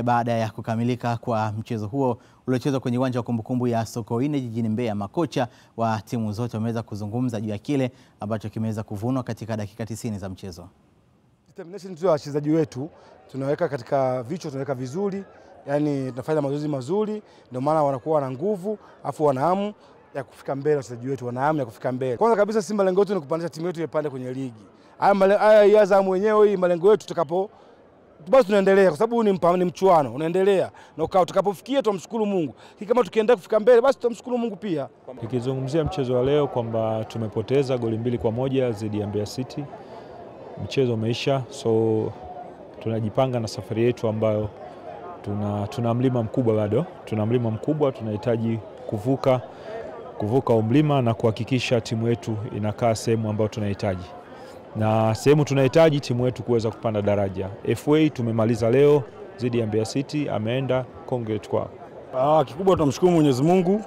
Speaker 1: Baada ya kukamilika kwa mchezo huo uliochezwa kwenye uwanja wa kumbukumbu ya Sokoine jijini Mbeya, makocha wa timu zote wameweza kuzungumza juu ya kile ambacho kimeweza kuvunwa katika dakika 90 za mchezo.
Speaker 20: Determination ya wachezaji wetu tunaweka katika vichwa, tunaweka vizuri, yani tunafanya mazoezi mazuri, ndio maana wanakuwa na nguvu, afu wana hamu ya kufika mbele. Wachezaji wetu wana hamu ya kufika mbele. Kwanza kabisa Simba lengo letu ni kupandisha timu yetu ipande kwenye ligi. Haya Azam wenyewe, hii malengo yetu tutakapo basi tunaendelea, kwa sababu ni mchuano unaendelea, na tutakapofikia tumshukuru Mungu. Kama tukiendelea kufika mbele basi tumshukuru Mungu pia.
Speaker 21: Nikizungumzia mchezo wa leo kwamba tumepoteza goli 2-1 dhidi ya Mbeya City. Mchezo umeisha, so tunajipanga na safari yetu ambayo tuna mlima mkubwa bado. Tuna mlima mkubwa, tunahitaji kuvuka mlima na kuhakikisha timu yetu inakaa sehemu ambayo tunahitaji. Na sehemu tunahitaji timu yetu kuweza kupanda daraja. FA tumemaliza leo dhidi ya Mbeya City, ameenda congrats kwa.
Speaker 20: Kikubwa tunamshukuru Mwenyezi Mungu.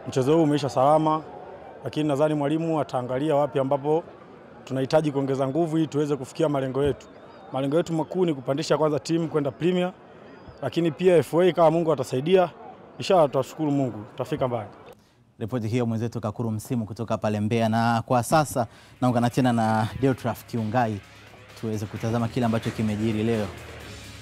Speaker 20: Mchezo huu umeisha salama, lakini nadhani mwalimu ataangalia wapi ambapo tunahitaji kuongeza nguvu ili tuweze kufikia malengo yetu. Malengo yetu makuu ni kupandisha kwanza timu kwenda Premier, lakini pia FA kama Mungu atasaidia, inshallah tutashukuru Mungu, tutafika mbali.
Speaker 1: Ripoti hiyo mwenzetu Kakuru Msimu kutoka pale Mbeya, na kwa sasa naungana tena na Deotraf Kiungai tuweze kutazama kile ambacho kimejiri leo.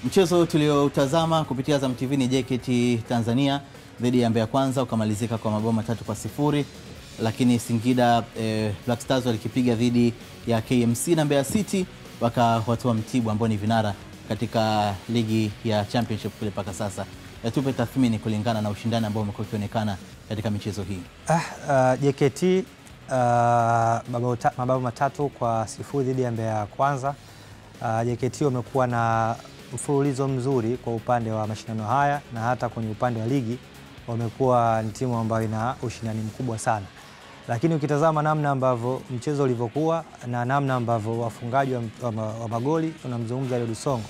Speaker 1: Mchezo tuliotazama kupitia Azam TV ni JKT Tanzania dhidi ya Mbeya Kwanza ukamalizika kwa mabao 3-0, lakini Singida Black Stars walikipiga dhidi ya KMC na Mbeya City wakawatoa Mtibwa ambao ni vinara katika ligi ya Championship kule paka sasa. Tupe tathmini kulingana na ushindani ambao umekuwa ukionekana katika michezo hii.
Speaker 8: JKT mabao 3-0 dhidi ya Mbeya Kwanza. JKT wamekuwa na mfululizo mzuri kwa upande wa mashindano haya, na hata kwenye upande wa ligi wamekuwa ni timu ambayo ina ushindani mkubwa sana. Lakini ukitazama namna ambavyo mchezo ulivyokuwa na namna ambavyo wafungaji wa magoli, tunamzungumza Leo Dusongo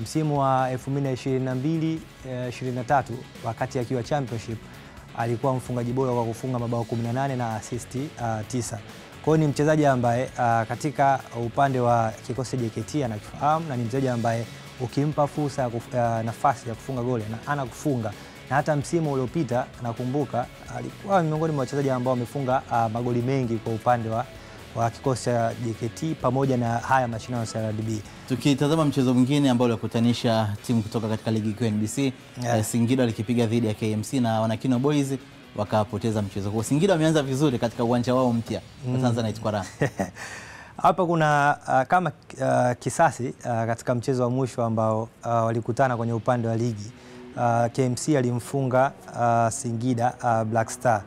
Speaker 8: msimu wa 2022-23 wakati akiwa Championship alikuwa mfungaji bora kwa kufunga mabao 18 na assist 9. Kwa hiyo ni mchezaji ambaye katika upande wa kikosi JKT anakifahamu, na ni mchezaji ambaye ukimpa fursa ya nafasi ya kufunga goli na anakufunga. Na hata msimu uliopita nakumbuka alikuwa miongoni mwa wachezaji ambao wamefunga magoli mengi kwa upande wa kikosi cha JKT pamoja na haya mashindano ya CRDB.
Speaker 1: Tukitazama mchezo mwingine ambao ulikutanisha timu kutoka katika ligi kuu NBC, Singida walikipiga dhidi ya KMC na Wanakino Boys wakapoteza mchezo huo. Singida wameanza vizuri katika uwanja wao mpya wa Tanzanite kwa raha.
Speaker 8: Hapa kuna kama kisasi katika mchezo wa mwisho ambao walikutana kwenye upande wa ligi. KMC alimfunga Singida Black Star.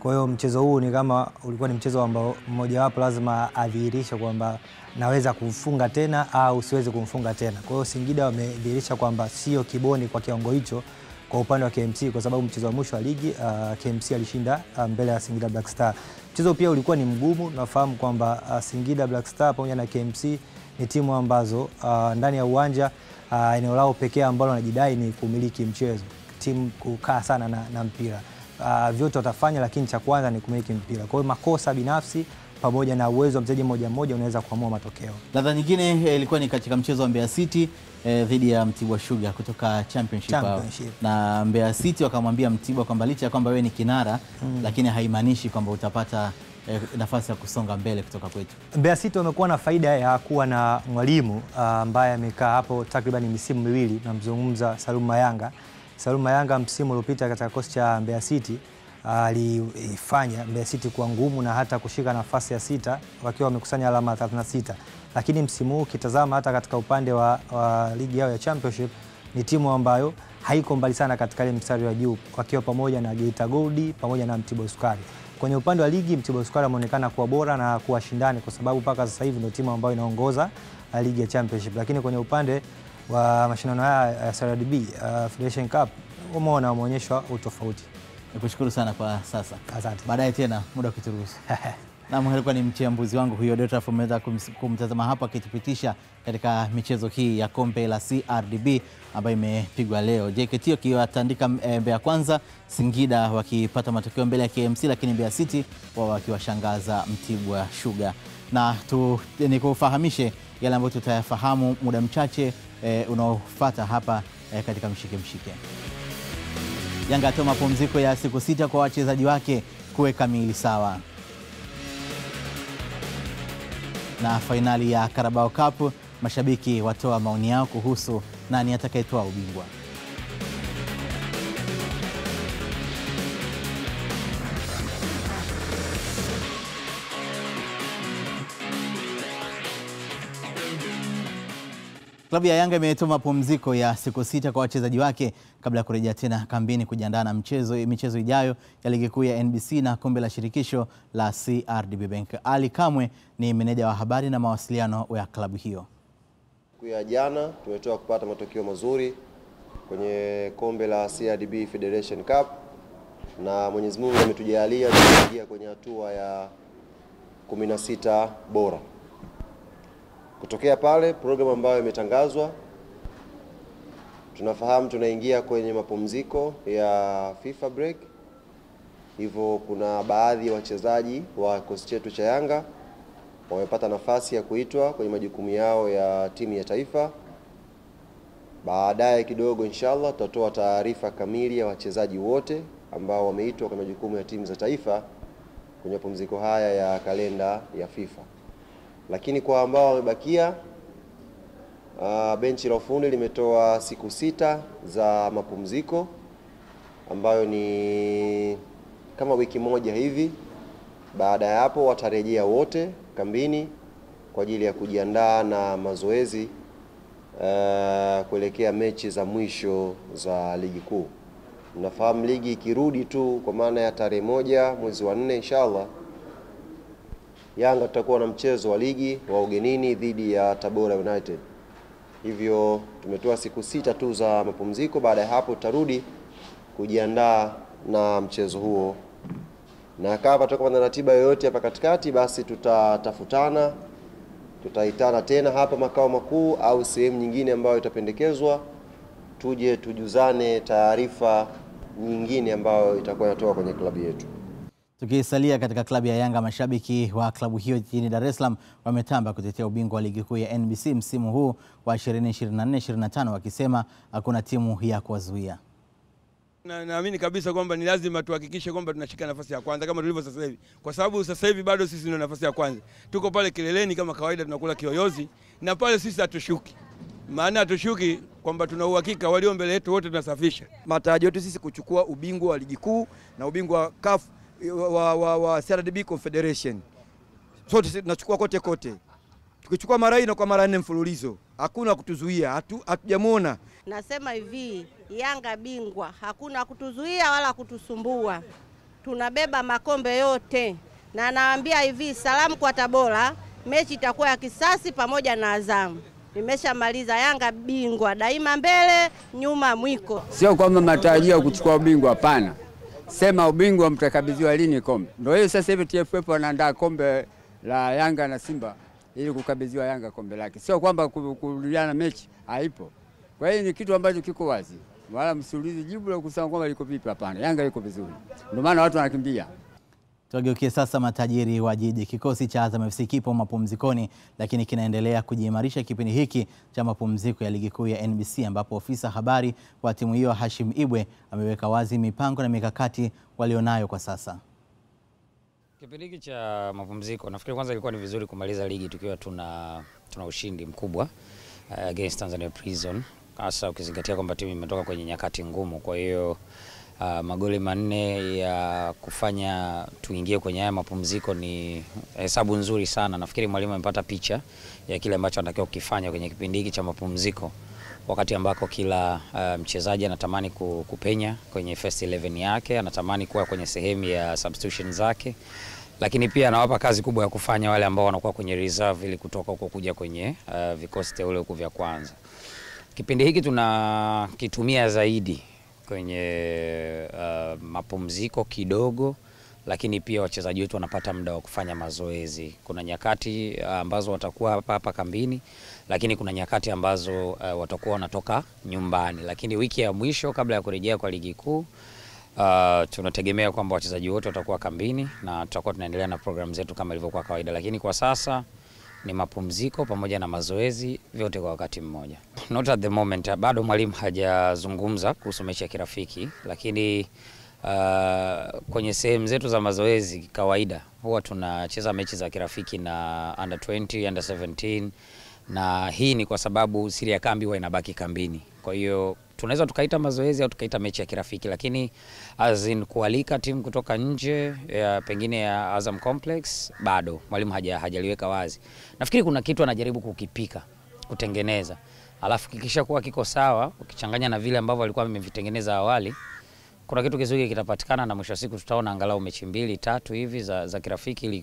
Speaker 8: Kwa hiyo mchezo huu ni kama ulikuwa ni mchezo ambao mmoja wapo lazima adhihirishe kwamba naweza kumfunga tena au siwezi kumfunga tena. Kwa hiyo Singida wamedhihirisha kwamba sio kiboni kwa kiwango hicho kwa upande wa KMC, kwa sababu mchezo wa mwisho wa ligi KMC alishinda mbele ya Singida Black Star. Mchezo pia ulikuwa ni mgumu. Nafahamu kwamba Singida Black Star pamoja na KMC ni timu ambazo ndani ya uwanja eneo lao pekee ambalo wanajidai ni kumiliki mchezo. Timu kukaa sana na mpira. Vyote watafanya, lakini cha kwanza ni kumiliki mpira. Kwa hiyo makosa binafsi pamoja na uwezo wa mchezaji mmoja mmoja unaweza kuamua matokeo.
Speaker 1: Ladha nyingine ilikuwa ni katika mchezo wa Mbeya City dhidi ya Mtibwa Sugar kutoka Championship. Na Mbeya City wakamwambia Mtibwa kwamba licha ya kwamba wewe ni kinara lakini haimaanishi kwamba utapata nafasi ya kusonga mbele kutoka kwetu.
Speaker 8: Mbeya City wamekuwa na faida ya kuwa na mwalimu ambaye amekaa hapo takriban misimu miwili. Namzungumza Salum Mayanga. Salum Mayanga msimu uliopita katika kosi cha Mbeya City alifanya Mbeya City kuwa ngumu na hata kushika nafasi ya 6 wakiwa wamekusanya alama 36. Lakini msimu huu kitazama hata katika upande wa ligi yao ya Championship ni timu ambayo haiko mbali sana katika ile mstari wa juu, wakiwa pamoja na Geita Gold pamoja na Mtibwa Sukari. Kwenye upande wa ligi Mtibwa Sukari ameonekana kuwa bora na kuwa shindani kwa sababu mpaka sasa hivi ndio timu ambayo inaongoza ligi ya Championship. Lakini kwenye upande wa mashindano haya ya CRDB Federation Cup wameonyeshwa utofauti.
Speaker 1: Nikushukuru sana kwa sasa.
Speaker 8: Asante.
Speaker 1: Baadaye tena muda kuturuhusu. Na alikuwa ni mchambuzi wangu huyo Deotraf, umeweza kumtazama hapa akitupitisha katika michezo hii ya kombe la CRDB ambayo imepigwa leo. JKT wakiwatandika Mbeya Kwanza, Singida wakipata matokeo mbele ya KMC, lakini Mbeya City wao wakiwashangaza Mtibwa Sugar. Na nikufahamishe yale ambayo tutayafahamu muda mchache unaofuata hapa katika mshike. Yanga atoa mapumziko ya siku 6 kwa wachezaji wake kuweka miili sawa. Na fainali ya Carabao Cup, mashabiki watoa maoni yao kuhusu nani atakayetoa ubingwa. Klabu ya Yanga imetoa mapumziko ya siku 6 kwa wachezaji wake kabla ya kurejea tena kambini kujiandaa na michezo ijayo ya ligi kuu ya NBC na kombe la shirikisho la CRDB Bank. Ali Kamwe ni meneja wa habari na mawasiliano ya klabu hiyo.
Speaker 2: Siku ya jana tumetoka kupata matokeo mazuri kwenye kombe la CRDB Federation Cup na Mwenyezi Mungu ametujalia tuingia kwenye hatua ya 16 bora. Kutokea pale program ambayo imetangazwa, tunafahamu tunaingia kwenye mapumziko ya FIFA break. Hivyo kuna baadhi ya wachezaji wa kikosi chetu cha Yanga wamepata nafasi ya kuitwa kwenye majukumu yao ya timu ya taifa. Baadaye kidogo inshallah tutatoa taarifa kamili ya wachezaji wote ambao wameitwa kwenye majukumu ya timu za taifa kwenye mapumziko haya ya kalenda ya FIFA. Lakini kwa ambao wamebakia, benchi la ufundi limetoa siku 6 za mapumziko ambayo ni kama wiki moja hivi. Baada ya hapo watarejea wote kambini kwa ajili ya kujiandaa na mazoezi kuelekea mechi za mwisho za ligi kuu. Nafahamu ligi ikirudi tu kwa maana ya tarehe 1 mwezi wa 4 inshallah, Yanga tutakuwa na mchezo wa ligi wa ugenini dhidi ya Tabora United. Hivyo tumetoa siku 6 tu za mapumziko. Baada ya hapo tutarudi kujiandaa na mchezo huo. Na kama tutakuwa na ratiba yoyote hapa katikati, basi tutatafutana, tutaitana tena hapa makao makuu au sehemu nyingine ambayo itapendekezwa, tuje tujuzane taarifa nyingine ambayo itakuwa inatoka kwenye klabu yetu.
Speaker 1: Tukisalia katika klabu ya Yanga, mashabiki wa klabu hiyo jijini Dar es Salaam wametamba kutetea ubingwa wa ligi kuu ya NBC msimu huu wa 2024-2025 wakisema hakuna timu ya kuwazuia.
Speaker 22: Naamini kabisa kwamba ni lazima tuhakikishe kwamba tunashika nafasi ya kwanza kama tulivyo sasa hivi. Kwa sababu sasa hivi bado sisi ndio nafasi ya kwanza. Tuko pale kileleni kama kawaida, tunakula kiyoyozi na pale sisi hatushuki. Maana hatushuki kwamba tuna uhakika walio mbele yetu wote tunasafisha.
Speaker 23: Matarajio yetu sisi kuchukua ubingwa wa ligi kuu na ubingwa wa CAF wa CRDB Confederation. Sote tunachukua kote. Tukichukua mara hii na kwa mara 4 mfululizo, hakuna kutuzuia, hatujamuona.
Speaker 24: Nasema hivi, Yanga bingwa, hakuna kutuzuia wala kutusumbua. Tunabeba makombe yote. Na naambia hivi, salamu kwa Tabora, mechi itakuwa ya kisasi pamoja na Azam. Nimeshamaliza, Yanga bingwa daima, mbele nyuma mwiko.
Speaker 3: Sio kwamba matarajio kuchukua ubingwa, hapana. Sema ubingwa mtakabidhiwa lini kombe. Ndio hiyo sasa hivi TFF wanaandaa kombe la Yanga na Simba ili kukabidhiwa Yanga kombe lake. Sio kwamba kurudiana mechi, haipo. Kwa hiyo ni kitu ambacho kiko wazi. Wala msiulize jibu la kusema kwamba liko vipi, hapana. Yanga iko vizuri. Ndio maana watu wanakimbia.
Speaker 1: Tugeukie sasa matajiri wa jiji. Kikosi cha Azam FC kipo mapumzikoni, lakini kinaendelea kujiimarisha kipindi hiki cha mapumziko ya ligi kuu ya NBC, ambapo ofisa habari wa timu hiyo Hashim Ibwe ameweka wazi mipango na mikakati walionayo kwa sasa.
Speaker 5: Kipindi hiki cha mapumziko, nafikiri kwanza ilikuwa ni vizuri kumaliza ligi tukiwa tuna ushindi mkubwa against Tanzania Prison, hasa ukizingatia kwamba timu imetoka kwenye nyakati ngumu. Kwa hiyo magoli 4 ya kufanya tuingie kwenye haya mapumziko ni hesabu nzuri sana. Nafikiri mwalimu amepata picha ya kile ambacho anatakiwa kukifanya kwenye kipindi hiki cha mapumziko, wakati ambako kila mchezaji anatamani kupenya kwenye first 11 yake, anatamani kuwa kwenye sehemu ya substitution zake, lakini pia anawapa kazi kubwa ya kufanya wale ambao wanakuwa kwenye reserve ili kutoka huko kuja kwenye vikosi teule huko vya kwanza. Kipindi hiki tunakitumia zaidi kwenye mapumziko kidogo, lakini pia wachezaji wetu wanapata muda wa kufanya mazoezi. Kuna nyakati ambazo watakuwa hapa kambini, lakini kuna nyakati ambazo watakuwa wanatoka nyumbani. Lakini wiki ya mwisho kabla ya kurejea kwa ligi kuu, tunategemea kwamba wachezaji wote watakuwa kambini na tutakuwa tunaendelea na program zetu kama ilivyokuwa kawaida. Lakini kwa sasa ni mapumziko pamoja na mazoezi, vyote kwa wakati mmoja. Not at the moment, bado mwalimu hajazungumza kuhusu mechi ya kirafiki, lakini kwenye sehemu zetu za mazoezi kawaida huwa tunacheza mechi za kirafiki na under 20, under 17, na hii ni kwa sababu siri ya kambi huwa inabaki kambini. Kwa hiyo tunaweza tukaita mazoezi au tukaita mechi ya kirafiki, lakini as in kualika timu kutoka nje ya pengine ya Azam Complex bado mwalimu hajaliweka wazi. Nafikiri kuna kitu anajaribu kukipika, kutengeneza. Alafu kikisha kuwa kiko sawa, ukichanganya na vile ambavyo alikuwa amevitengeneza awali, kuna kitu kizuri kitapatikana, na mwisho wa siku tutaona angalau mechi 2-3 hivi za kirafiki ili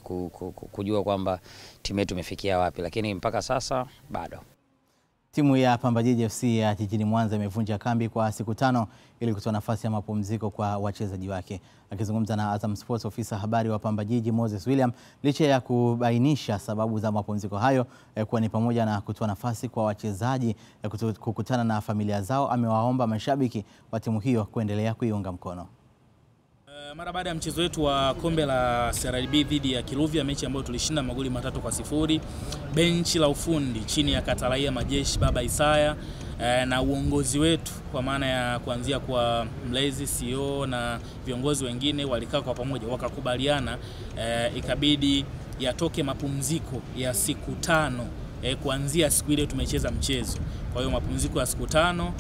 Speaker 5: kujua kwamba timu yetu imefikia wapi, lakini mpaka sasa bado.
Speaker 1: Timu ya Pamba Jiji FC ya jijini Mwanza imevunja kambi kwa siku 5 ili kutoa nafasi ya mapumziko kwa wachezaji wake. Akizungumza na Azam Sports, ofisa habari wa Pamba Jiji Moses William, licha ya kubainisha sababu za mapumziko hayo kuwa ni pamoja na kutoa nafasi kwa wachezaji kukutana na familia zao, amewaomba mashabiki wa timu hiyo kuendelea kuiunga mkono.
Speaker 13: Mara baada ya mchezo wetu wa kombe la CRDB dhidi ya Kiluvya, mechi ambayo tulishinda magoli 3-0, benchi la ufundi chini ya Katalaia Majeshi Baba Isaya na uongozi wetu kwa maana ya kuanzia kwa mlezi, CEO na viongozi wengine walikaa kwa pamoja wakakubaliana ikabidi yatoke mapumziko ya siku 5 kuanzia siku ile tumecheza mchezo. Kwa hiyo mapumziko ya siku 5.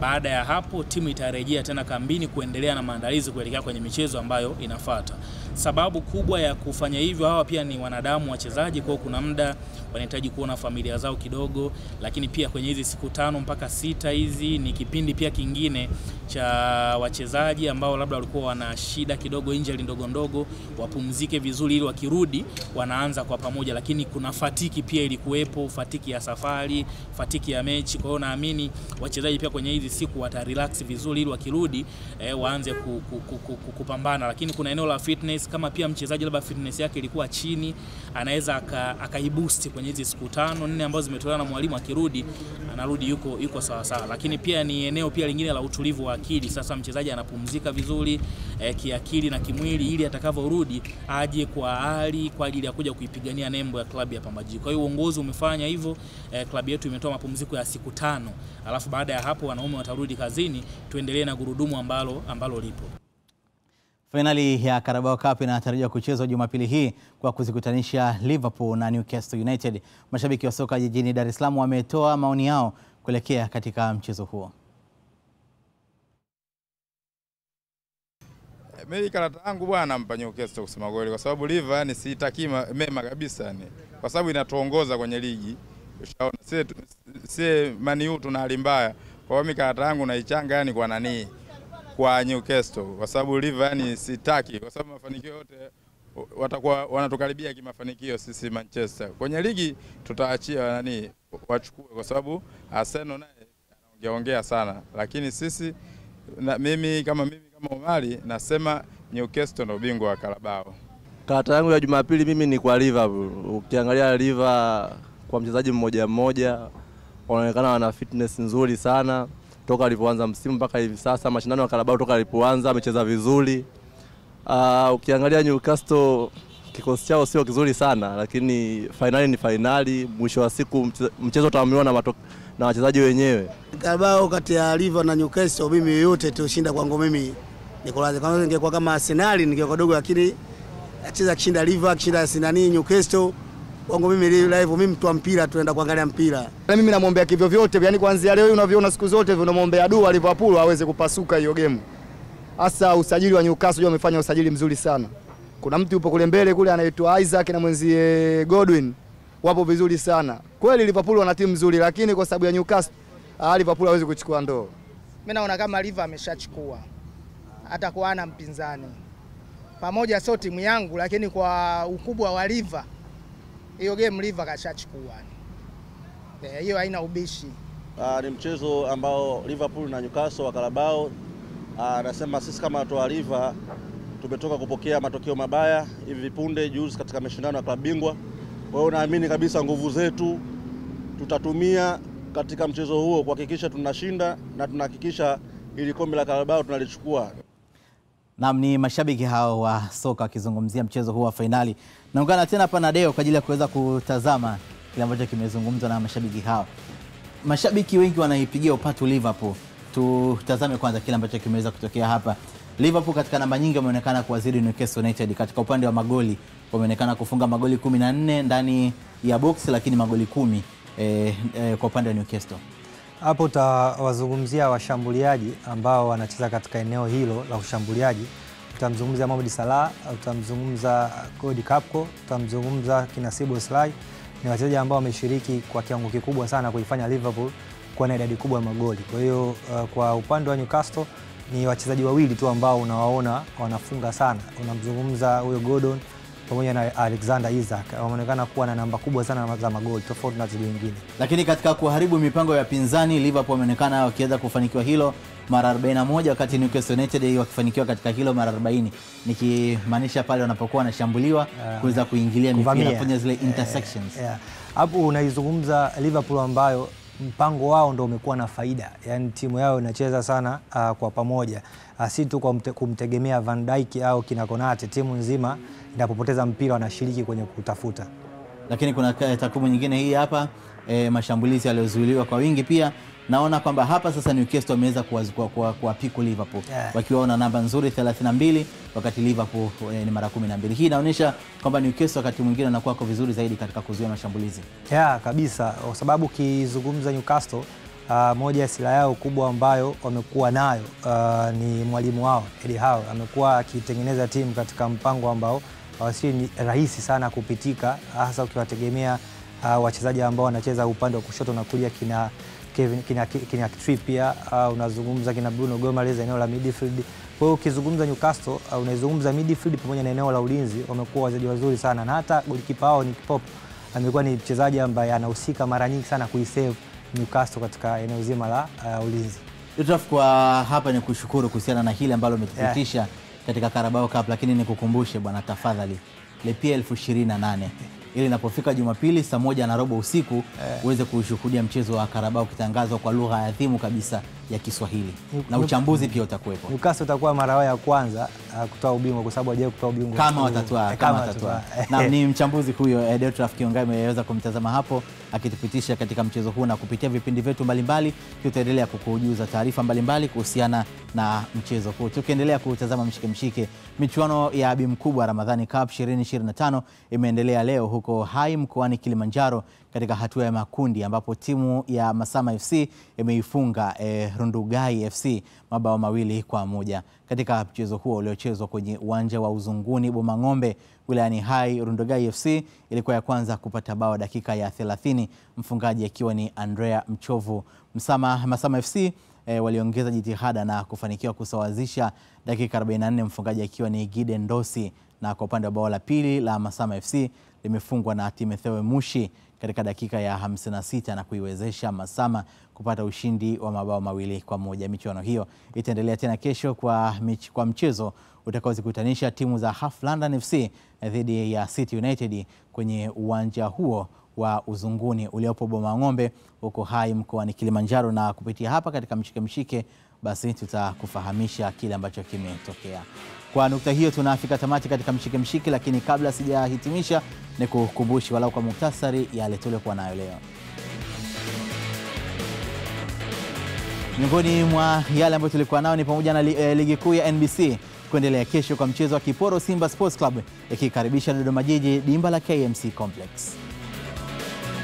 Speaker 13: Baada ya hapo timu itarejea tena kambini kuendelea na maandalizi kuelekea kwenye michezo ambayo inafuata. Sababu kubwa ya kufanya hivyo, hawa pia ni wanadamu wachezaji, kwa kuna muda wanahitaji kuona familia zao kidogo, lakini pia kwenye hizi siku 5 mpaka 6 hizi ni kipindi pia kingine cha wachezaji ambao labda walikuwa wana shida kidogo, injury ndogo wapumzike vizuri ili wakirudi wanaanza kwa pamoja. Lakini kuna fatiki pia ilikuwepo, fatiki ya safari, fatiki ya mechi. Kwa hiyo naamini wachezaji pia kwenye hizi siku watarelax vizuri ili wakirudi waanze kupambana. Lakini kuna eneo la fitness, kama pia mchezaji labda fitness yake ilikuwa chini, anaweza akaiboost kwenye hizi siku 5-4 ambazo zimetolewa na mwalimu, akirudi anarudi yuko sawa sawa. Lakini pia ni eneo pia lingine la utulivu wa akili. Sasa mchezaji anapumzika vizuri kiakili na kimwili ili atakavyorudi aje kwa hali kwa ajili ya kuja kuipigania nembo ya klabu ya Pamba Jiji. Kwa hiyo uongozi umefanya hivyo, klabu yetu imetoa mapumziko ya siku 5. Alafu baada ya hapo wanaume watarudi kazini, tuendelee na gurudumu ambalo lipo.
Speaker 1: Finali ya Carabao Cup inatarajiwa kuchezwa Jumapili hii kwa kuzikutanisha Liverpool na Newcastle United. Mashabiki wa soka jijini Dar es Salaam wametoa maoni yao kuelekea katika mchezo huo.
Speaker 6: Mimi karata yangu bwana mpa Newcastle kusema kweli, kwa sababu Liverpool yani siitaki mema kabisa yani, kwa sababu inatuongoza kwenye ligi. Ushaona si Man U tuna hali mbaya. Kwa hiyo mimi karata yangu naichanga yani kwa nani? Kwa Newcastle, kwa sababu Liverpool yani sitaki, kwa sababu mafanikio yote watakuwa wanatukaribia kimafanikio sisi Manchester. Kwenye ligi tutaachia wachukue, kwa sababu Arsenal naye anaongea sana, lakini sisi mimi kama Omari nasema Newcastle ndio bingwa wa Carabao.
Speaker 4: Karata yangu ya Jumapili mimi ni kwa Liverpool. Ukiangalia Liverpool kwa mchezaji mmoja wanaonekana wana fitness nzuri sana toka alipoanza msimu mpaka hivi sasa. Mashindano ya Carabao toka alipoanza amecheza vizuri. Ukiangalia Newcastle kikosi chao sio kizuri sana, lakini finali ni finali. Mwisho wa siku mchezo utaamliwa na wachezaji wenyewe.
Speaker 7: Carabao kati ya Liverpool na Newcastle, mimi yote tushinda kwangu mimi niko lazima. Kama ningekuwa kama Arsenal ningekuwa dogo, lakini acheza kishinda Liverpool kishinda Arsenal Newcastle, kwangu mimi live, mimi mtu wa mpira, tunaenda kuangalia mpira.
Speaker 9: Mimi namwombea kivyo vyote, yani kuanzia leo unavyoona siku zote unamwombea dua Liverpool aweze kupasuka hiyo game. Hasa usajili wa Newcastle wamefanya usajili mzuri sana. Kuna mtu yupo kule mbele kule anaitwa Isaac na mwenzie Godwin, wapo vizuri sana. Kweli Liverpool wana timu nzuri, lakini kwa sababu ya Newcastle Liverpool hawezi kuchukua ndoo.
Speaker 11: Mimi naona kama Liverpool ameshachukua, hata kwa ana mpinzani. Pamoja sio timu yangu, lakini kwa ukubwa wa Liverpool hiyo game Liverpool kashachukua. Hiyo haina ubishi.
Speaker 25: Ni mchezo ambao Liverpool na Newcastle wa Carabao. Nasema sisi kama watu wa Liverpool tumetoka kupokea matokeo mabaya hivi punde juzi katika mashindano ya klabu bingwa. Kwa hiyo naamini kabisa nguvu zetu tutatumia katika mchezo huo kuhakikisha tunashinda na tunahakikisha ili kombe la Carabao tunalichukua.
Speaker 1: Naam, ni mashabiki hao wa soka wakizungumzia mchezo huu wa finali. Naungana tena hapa na Deo kwa ajili ya kuweza kutazama kile ambacho kimezungumzwa na mashabiki hao. Mashabiki wengi wanaipigia upatu Liverpool. Tutazame kwanza kile ambacho kimeweza kutokea hapa. Liverpool katika namba nyingi wameonekana kuwazidi Newcastle United. Katika upande wa magoli wameonekana kufunga magoli 14 ndani ya box, lakini magoli 10 kwa upande wa Newcastle.
Speaker 8: Hapo utawazungumzia washambuliaji ambao wanacheza katika eneo hilo la ushambuliaji. Utamzungumzia Mohamed Salah, utamzungumza Cody Gakpo, utamzungumza Kinasibo Slai. Ni wachezaji ambao wameshiriki kwa kiwango kikubwa sana kuifanya Liverpool kuwa na idadi kubwa ya magoli. Kwa hiyo kwa upande wa Newcastle ni wachezaji wawili tu ambao unawaona wanafunga sana. Unamzungumza huyo Gordon pamoja na Alexander Isak, wameonekana kuwa na namba kubwa sana za magoli tofauti na wachezaji wengine.
Speaker 1: Lakini katika kuharibu mipango ya pinzani, Liverpool wameonekana wakiweza kufanikiwa hilo mara 41, wakati Newcastle United wakifanikiwa katika hilo mara 40. Nikimaanisha pale wanapokuwa wanashambuliwa kuweza kuingilia mipira kwenye zile intersections.
Speaker 8: Hapo unaizungumza Liverpool ambayo mpango wao ndio umekuwa na faida. Yaani timu yao inacheza sana kwa pamoja. Si tu kwa kumtegemea Van Dijk au kina Konate, timu nzima inapopoteza mpira wanashiriki kwenye kutafuta.
Speaker 1: Lakini kuna takwimu nyingine hii hapa, mashambulizi yaliyozuiliwa kwa wingi pia. Naona kwamba hapa sasa Newcastle wameweza kuwapiku Liverpool wakiwa na namba nzuri 32, wakati Liverpool ni mara 12. Hii inaonyesha kwamba Newcastle wakati mwingine anakuwa kwa vizuri zaidi katika kuzuia mashambulizi.
Speaker 8: Kabisa, kwa sababu kizungumza Newcastle, moja ya silaha yao kubwa ambayo wamekuwa nayo ni mwalimu wao Eddie Howe. Amekuwa akitengeneza timu katika mpango ambao si rahisi sana kupitika, hasa ukiwategemea wachezaji ambao wanacheza upande wa kushoto na kulia kina Kevin kina Trippier, unazungumza kina Bruno Gomes eneo la midfield. Kwa hiyo ukizungumza Newcastle, unaizungumza midfield pamoja na eneo la ulinzi, wamekuwa wachezaji wazuri sana, na hata golikipa wao Nick Pope amekuwa ni mchezaji ambaye anahusika mara nyingi sana kuisave Newcastle katika eneo zima la ulinzi.
Speaker 1: Kwa hapa ni kushukuru kuhusiana na hili ambalo umetupitisha katika Carabao Cup, lakini nikukumbushe bwana, tafadhali lipia 28,000 ili inapofika Jumapili saa 1:15 usiku uweze kushuhudia mchezo wa Carabao ukitangazwa kwa lugha adhimu kabisa ya Kiswahili na uchambuzi pia utakuwepo.
Speaker 8: Newcastle itakuwa mara yao ya kwanza kutoa ubingwa, kwa sababu hajawahi kutoa ubingwa
Speaker 1: kama watatwaa. Na ni mchambuzi huyo Deotraf Kiongai, ameweza kumtazama hapo akitupitisha katika mchezo huu, na kupitia vipindi vyetu mbalimbali tutaendelea kukujuza taarifa mbalimbali kuhusiana na mchezo huu. Tukiendelea kutazama mshike, michuano ya Bi Mkubwa Ramadhani Cup 2025 imeendelea leo huko Hai mkoani Kilimanjaro katika hatua ya makundi, ambapo timu ya Masama FC imeifunga Rundugai FC mabao 2-1. Katika mchezo huo uliochezwa kwenye uwanja wa Uzunguni Bomang'ombe wilayani Hai, Rundugai FC ilikuwa ya kwanza kupata bao dakika ya 30, mfungaji akiwa ni Andrea Mchovu. Masama FC waliongeza jitihada na kufanikiwa kusawazisha dakika 44, mfungaji akiwa ni Gide Ndosi, na kwa upande wa bao la pili la Masama FC limefungwa na Timotheo Mushi katika dakika ya 56 na kuiwezesha Masama kupata ushindi wa mabao 2-1. Michuano hiyo itaendelea tena kesho kwa mchezo utakaozikutanisha timu za Half London FC dhidi ya City United kwenye uwanja huo wa Uzunguni uliopo Bomang'ombe huko Hai mkoani Kilimanjaro. Na kupitia hapa katika mshike basi tutakufahamisha kile ambacho kimetokea. Kwa nukta hiyo tunafika tamati katika mshike, lakini kabla sijahitimisha ni kukumbusha walau kwa muktasari yale tuliokuwa nayo leo. Miongoni mwa yale ambayo tulikuwa nayo ni pamoja na ligi kuu ya NBC kuendelea kesho kwa mchezo wa kiporo Simba Sports Club ikikaribisha Dodoma Jiji dimba la KMC Complex.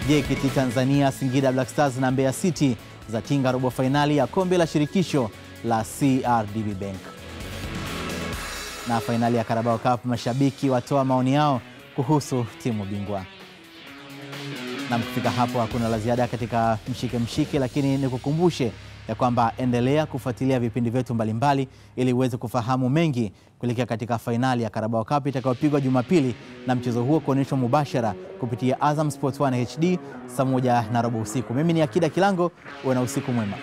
Speaker 1: JKT Tanzania, Singida Black Stars na Mbeya City za tinga robo fainali ya kombe la shirikisho la CRDB Bank. Na fainali ya Carabao Cup, mashabiki watoa maoni yao kuhusu timu bingwa. Na kufika hapo hakuna la ziada katika mshike, lakini nikukumbushe ya kwamba endelea kufuatilia vipindi vyetu mbalimbali ili uweze kufahamu mengi kuelekea katika fainali ya Carabao Cup itakayopigwa Jumapili, na mchezo huo kuonyeshwa mubashara kupitia Azam Sports 1 HD saa 1:15 usiku. Mimi ni Akida Kilango, uwe na usiku mwema.